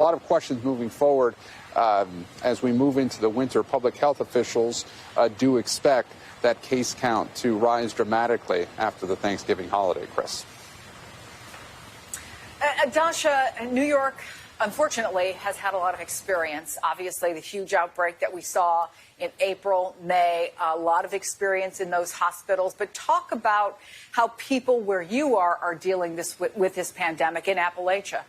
A lot of questions moving forward as we move into the winter. Public health officials do expect that case count to rise dramatically after the Thanksgiving holiday, Chris. Dasha, New York, unfortunately, has had a lot of experience. Obviously, the huge outbreak that we saw in April, May, a lot of experience in those hospitals. But talk about how people where you are dealing with this pandemic in Appalachia.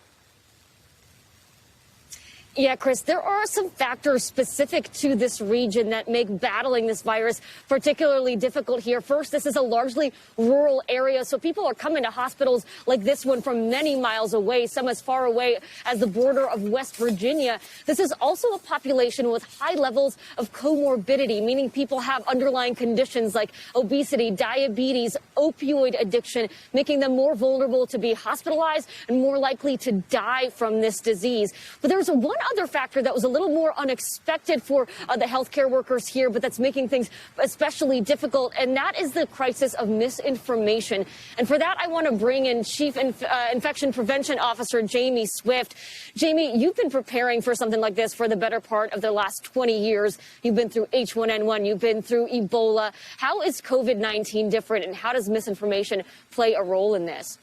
Yeah, Chris, there are some factors specific to this region that make battling this virus particularly difficult here. First, this is a largely rural area, so people are coming to hospitals like this one from many miles away, some as far away as the border of West Virginia. This is also a population with high levels of comorbidity, meaning people have underlying conditions like obesity, diabetes, opioid addiction, making them more vulnerable to be hospitalized and more likely to die from this disease. But there's one other factor that was a little more unexpected for the healthcare workers here, but that's making things especially difficult, and that is the crisis of misinformation. And for that, I want to bring in Chief Infection Prevention Officer Jamie Swift. Jamie, you've been preparing for something like this for the better part of the last 20 years. You've been through H1N1, you've been through Ebola. How is COVID-19 different, and how does misinformation play a role in this?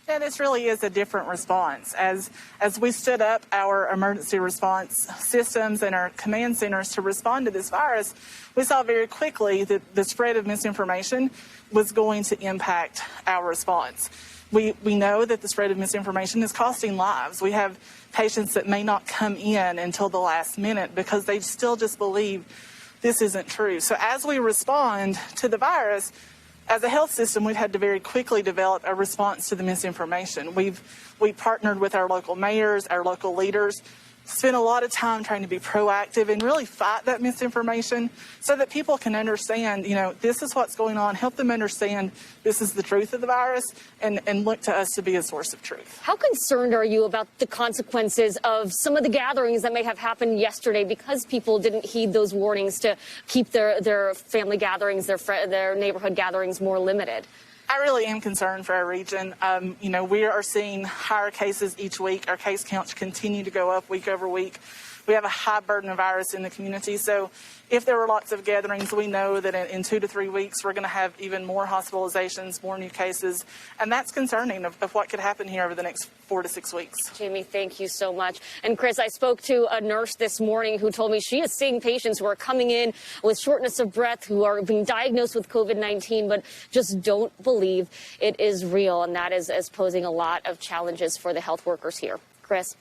Yeah, this really is a different response. As we stood up our emergency response systems and our command centers to respond to this virus, we saw very quickly that the spread of misinformation was going to impact our response. We know that the spread of misinformation is costing lives. We have patients that may not come in until the last minute because they still just believe this isn't true. So as we respond to the virus, as a health system, we've had to very quickly develop a response to the misinformation. We've partnered with our local mayors, our local leaders, spent a lot of time trying to be proactive and really fight that misinformation so that people can understand, this is what's going on, help them understand this is the truth of the virus, and look to us to be a source of truth. How concerned are you about the consequences of some of the gatherings that may have happened yesterday because people didn't heed those warnings to keep their family gatherings, their neighborhood gatherings more limited? I really am concerned for our region. We are seeing higher cases each week. Our case counts continue to go up week over week. We have a high burden of virus in the community. So if there were lots of gatherings, we know that in 2 to 3 weeks, we're going to have even more hospitalizations, more new cases. And that's concerning of what could happen here over the next 4 to 6 weeks. Jamie, thank you so much. And Chris, I spoke to a nurse this morning who told me she is seeing patients who are coming in with shortness of breath, who are being diagnosed with COVID-19, but just don't believe it is real. And that is posing a lot of challenges for the health workers here. Chris?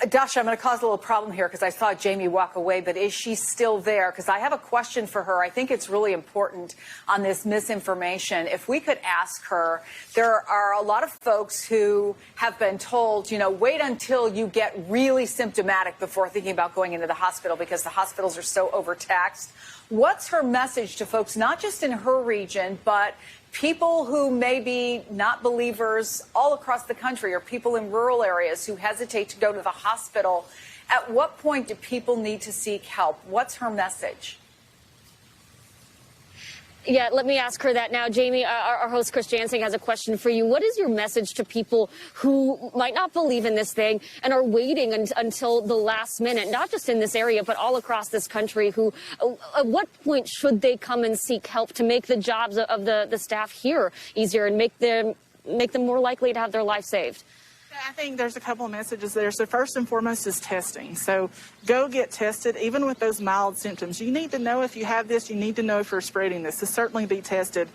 Dasha, I'm going to cause a little problem here because I saw Jamie walk away, but is she still there? Because I have a question for her. I think it's really important on this misinformation. If we could ask her, there are a lot of folks who have been told, wait until you get really symptomatic before thinking about going into the hospital because the hospitals are so overtaxed. What's her message to folks, not just in her region, but people who may be not believers all across the country, or people in rural areas who hesitate to go to the hospital? At what point do people need to seek help? What's her message? Yeah, let me ask her that now. Jamie, our host Chris Jansing has a question for you. What is your message to people who might not believe in this thing and are waiting until the last minute, not just in this area, but all across this country, who, at what point should they come and seek help to make the jobs of the staff here easier and make them more likely to have their life saved? I think there's a couple of messages there. So first and foremost is testing. So go get tested, even with those mild symptoms. You need to know if you have this. You need to know if you're spreading this. So certainly be tested.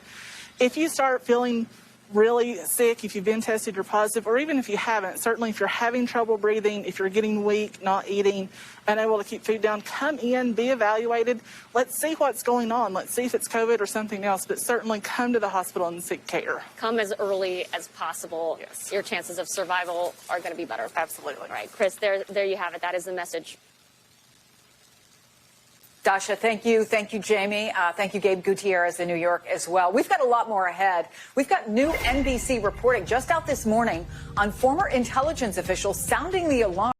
If you start feeling really sick, if you've been tested, you're positive, or even if you haven't, certainly if you're having trouble breathing, if you're getting weak, not eating, unable to keep food down, come in, be evaluated. Let's see what's going on. Let's see if it's COVID or something else, but certainly come to the hospital and seek care. Come as early as possible. Yes. Your chances of survival are going to be better. Absolutely. All right, Chris, there you have it. That is the message. Dasha, thank you. Thank you, Jamie. Thank you, Gabe Gutierrez in New York as well. We've got a lot more ahead. We've got new NBC reporting just out this morning on former intelligence officials sounding the alarm.